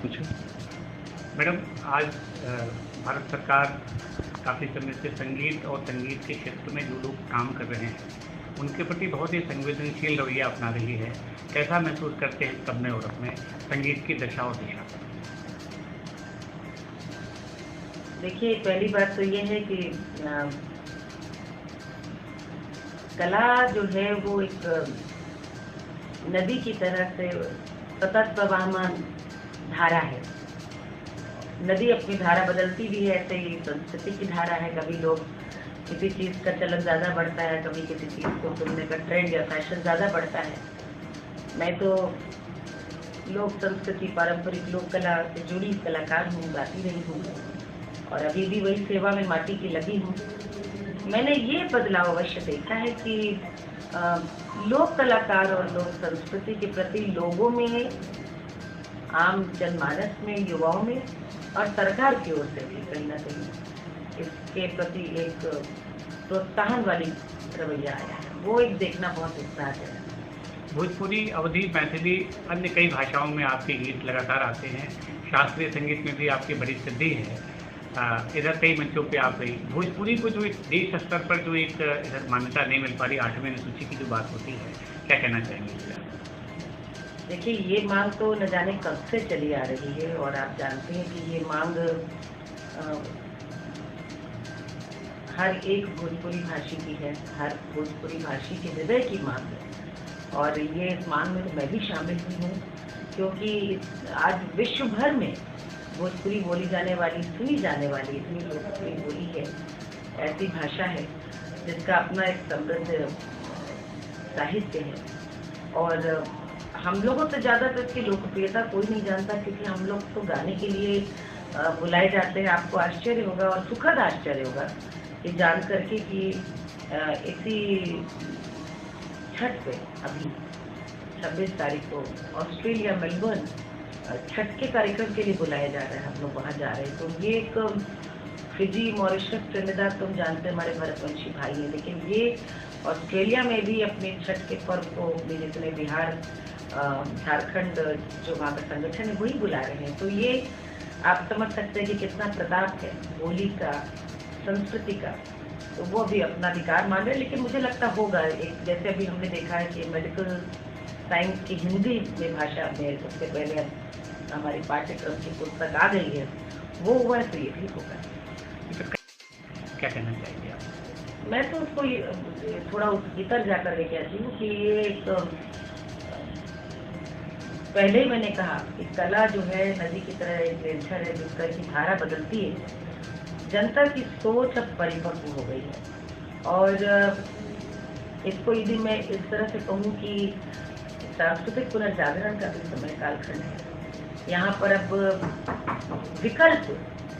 पूछो। मैडम, आज भारत सरकार काफ़ी समय से संगीत और संगीत के क्षेत्र में जो लोग काम कर रहे हैं उनके प्रति बहुत ही संवेदनशील रवैया अपना रही है। कैसा महसूस करते हैं तब में और अपने संगीत की दशा और दिशा? देखिए, पहली बात तो ये है कि कला जो है वो एक नदी की तरह से सतत प्रवाहमान धारा है। नदी अपनी धारा बदलती भी है, ऐसे ही संस्कृति की धारा है। कभी लोग किसी चीज़ का चलन ज़्यादा बढ़ता है, कभी किसी चीज़ को सुनने का ट्रेंड या फैशन ज़्यादा बढ़ता है। मैं तो लोक संस्कृति, पारंपरिक लोक कला से जुड़ी कलाकार हूँ, गाती रही हूँ और अभी भी वही सेवा में माटी की लगी हूँ। मैंने ये बदलाव अवश्य देखा है कि लोक कलाकार और लोक संस्कृति के प्रति लोगों में, आम जनमानस में, युवाओं में और सरकार की ओर से भी कहीं ना कहीं इसके प्रति एक प्रोत्साहन वाली रवैया आया है। वो एक देखना बहुत उत्साह है। भोजपुरी, अवधी, मैथिली, अन्य कई भाषाओं में आपके गीत लगातार आते हैं। शास्त्रीय संगीत में भी आपकी बड़ी सिद्धि है। इधर कई मंचों पे आप गई। भोजपुरी को जो एक देश स्तर पर जो एक इधर मान्यता नहीं मिल पा रही, 8वें अनुसूची की जो बात होती है, क्या कहना चाहेंगे? देखिए, ये मांग तो न जाने कब से चली आ रही है और आप जानते हैं कि ये मांग हर एक भोजपुरी भाषी की है, हर भोजपुरी भाषी के हृदय की मांग है। और ये इस मांग में तो मैं भी शामिल हुई हूँ, क्योंकि आज विश्व भर में भोजपुरी बोली जाने वाली, सुनी जाने वाली इतनी लोकप्रिय बोली है, ऐसी भाषा है जिसका अपना एक समृद्ध साहित्य है। और हम लोगों से ज़्यादा तो इसकी लोकप्रियता कोई नहीं जानता, क्योंकि हम लोग तो गाने के लिए बुलाए जाते हैं। आपको आश्चर्य होगा और सुखद आश्चर्य होगा ये जान करके कि इसी छठ पे अभी 26 तारीख को ऑस्ट्रेलिया मेलबर्न छठ के कार्यक्रम के लिए बुलाया जा रहा है। हम लोग वहाँ जा रहे हैं। तो ये एक फिजी, मॉरिशस, ट्रिनिडाद, तुम जानते हैं हमारे भारतवंशी भाई हैं, लेकिन ये ऑस्ट्रेलिया में भी अपने छठ के पर्व को जितने बिहार, झारखंड जो वहाँ का संगठन है वही बुला रहे हैं। तो ये आप समझ सकते हैं कि कितना प्रताप है बोली का, संस्कृति का। तो वो भी अपना अधिकार मान रहे हैं। लेकिन मुझे लगता होगा, एक जैसे अभी हमने देखा है कि मेडिकल साइंस की हिंदी में भाषा में सबसे पहले हमारी पाठ्यक्रम की पुस्तक आ गई है, वो हुआ तो ये भी होगा। क्या कहना चाहिए आप? मैं तो उसको थोड़ा भीतर जाकर के कहती हूँ कि ये एक, पहले ही मैंने कहा कि कला जो है नदी की तरह एक रेंझर है, जिस तरह की धारा बदलती है। जनता की सोच अब परिपक्व हो गई है और इसको यदि मैं इस तरह से कहूँ कि सांस्कृतिक पुनर्जागरण का भी समय कालखंड है। यहाँ पर अब विकल्प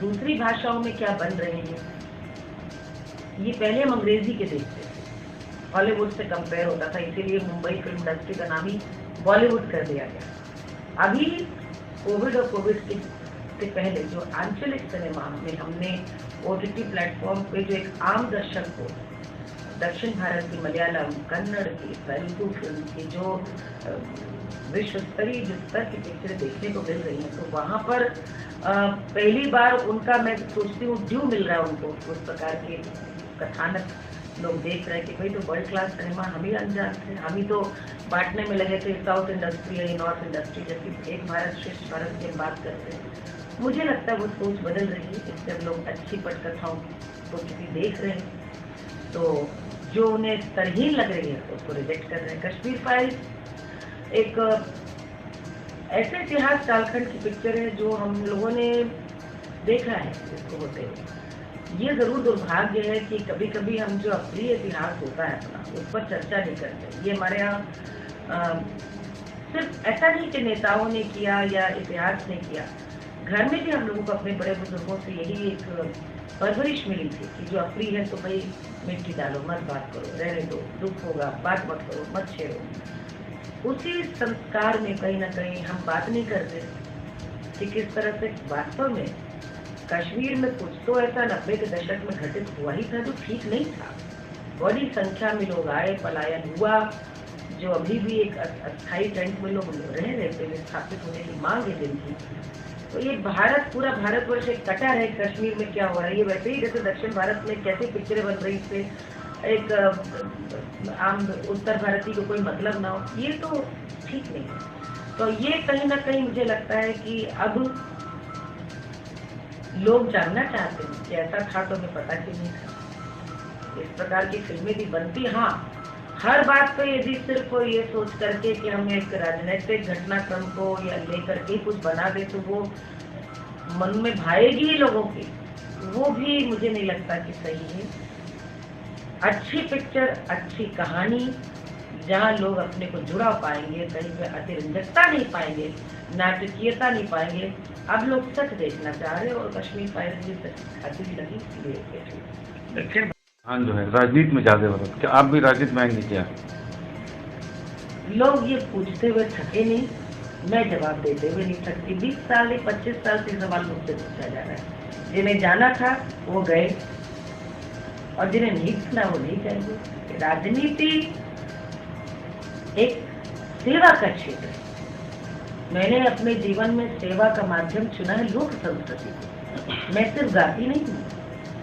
दूसरी भाषाओं में क्या बन रहे हैं, ये पहले हम अंग्रेजी के देखते थे, हॉलीवुड से कंपेयर होता था, इसीलिए मुंबई फिल्म इंडस्ट्री का नाम ही बॉलीवुड कर दिया गया। अभी कोविड और कोविड के पहले जो आंचलिक सिनेमा में हमने OTT प्लेटफॉर्म पे जो एक आम दर्शक को दक्षिण भारत की मलयालम, कन्नड़ की, तेलुगु फिल्म की जो विश्व स्तरीय स्तर की पिक्चरें देखने को मिल रही हैं, तो वहाँ पर पहली बार उनका, मैं सोचती हूँ, ड्यू मिल रहा है उनको। उस प्रकार के कथानक लोग देख रहे हैं कि भाई तो वर्ल्ड क्लास सिनेमा हम ही अनजान थे, हम ही तो बांटने में लगे थे साउथ इंडस्ट्री या नॉर्थ इंडस्ट्री, जबकि एक भारत श्रेष्ठ भारत की हम बात करते हैं। मुझे लगता है वो सोच बदल रही है। जब लोग अच्छी पटकथाओं को किसी देख रहे हैं तो जो उन्हें तरहीन लग रही है उसको रिजेक्ट कर रहे हैं। कश्मीर फाइल्स एक ऐसे इतिहास कालखंड की पिक्चर है जो हम लोगों ने देखा है इसको होते हुए। ये जरूर दुर्भाग्य है कि कभी कभी हम जो अप्रिय इतिहास होता है अपना, उस पर चर्चा नहीं करते। ये हमारे यहाँ सिर्फ ऐसा नहीं कि नेताओं ने किया या इतिहास ने किया, घर में भी हम लोगों को अपने बड़े बुजुर्गों से यही एक परवरिश मिली थी कि जो अप्रिय है तो भाई मिट्टी डालो, मत बात करो, रहने दो, दुख होगा, बात मत करो, मत छेड़ो। उसी संस्कार में कहीं ना कहीं हम बात नहीं करते कि किस तरह से वास्तव में कश्मीर में कुछ तो ऐसा 90 के दशक में घटित हुआ ही था जो ठीक नहीं था। बड़ी संख्या में लोग आए, पलायन हुआ, जो अभी भी एक अस्थायी टेंट में लोग रहते हुए स्थापित होने की मांग है जिनकी, तो ये भारत, पूरा भारतवर्ष एक कटा है। कश्मीर में क्या हो रहा है, ये वैसे ही जैसे दक्षिण भारत में कैसे पिक्चरें बन रही थी, एक आम उत्तर भारतीय को कोई मतलब ना हो, ये तो ठीक नहीं है। तो ये कहीं ना कहीं मुझे लगता है कि अब लोग जानना चाहते हैं कि ऐसा था तो हमें पता क्यों नहीं था। इस प्रकार की फिल्में भी बनती, हाँ, हर बात पे यदि सिर्फ ये सोच करके कि हम एक राजनीतिक घटनाक्रम को या लेकर के कुछ बना दे तो वो मन में भाएगी ही लोगों की, वो भी मुझे नहीं लगता कि सही है। अच्छी पिक्चर, अच्छी कहानी, जहाँ लोग अपने को जुड़ा पाएंगे, कहीं पे अतिरंजकता नहीं पाएंगे, नाटकीयता नहीं पाएंगे। अब लोग सच देखना चाह रहे हैं और कश्मीर फाइल्स भी अच्छी लगी इसलिए। दक्षिण हाँ, जो है राजनीति में ज्यादा हो रहा है, क्या आप भी राजनीति में आएंगे क्या? लोग ये पूछते हुए थके नहीं, मैं जवाब देते हुए नहीं थकती। 20 साल या 25 साल से सवाल मुझसे पूछा जा रहा है। जिन्हें जाना था वो गए और जिन्हें नहीं सुना वो नहीं जाएंगे। राजनीति एक सेवा का क्षेत्र है। मैंने अपने जीवन में सेवा का माध्यम चुना है लोक संस्कृति को। मैं सिर्फ गाती नहीं हूँ,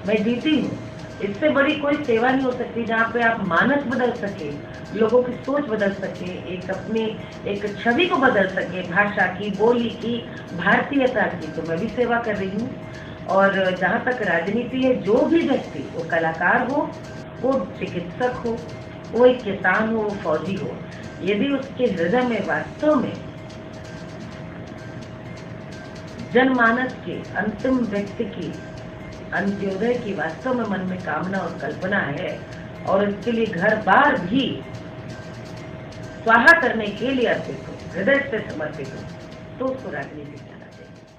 मैं जीती हूँ। इससे बड़ी कोई सेवा नहीं हो सकती जहाँ पे आप मानस बदल सके, लोगों की सोच बदल सके, एक अपनी एक छवि को बदल सके, भाषा की, बोली की, भारतीयता की। तो मैं भी सेवा कर रही हूँ। और जहाँ तक राजनीति है, जो भी व्यक्ति, वो कलाकार हो, वो चिकित्सक हो, वो एक किसान हो, वो फौजी हो, यदि उसके हृदय में वास्तव में जनमानस के अंतिम व्यक्ति की अंत्योदय की वास्तव में मन में कामना और कल्पना है और इसके लिए घर बार भी स्वाहा करने के लिए अर्पित हो, हृदय से समर्पित हो, तो उसको राजनीति कहना चाहिए।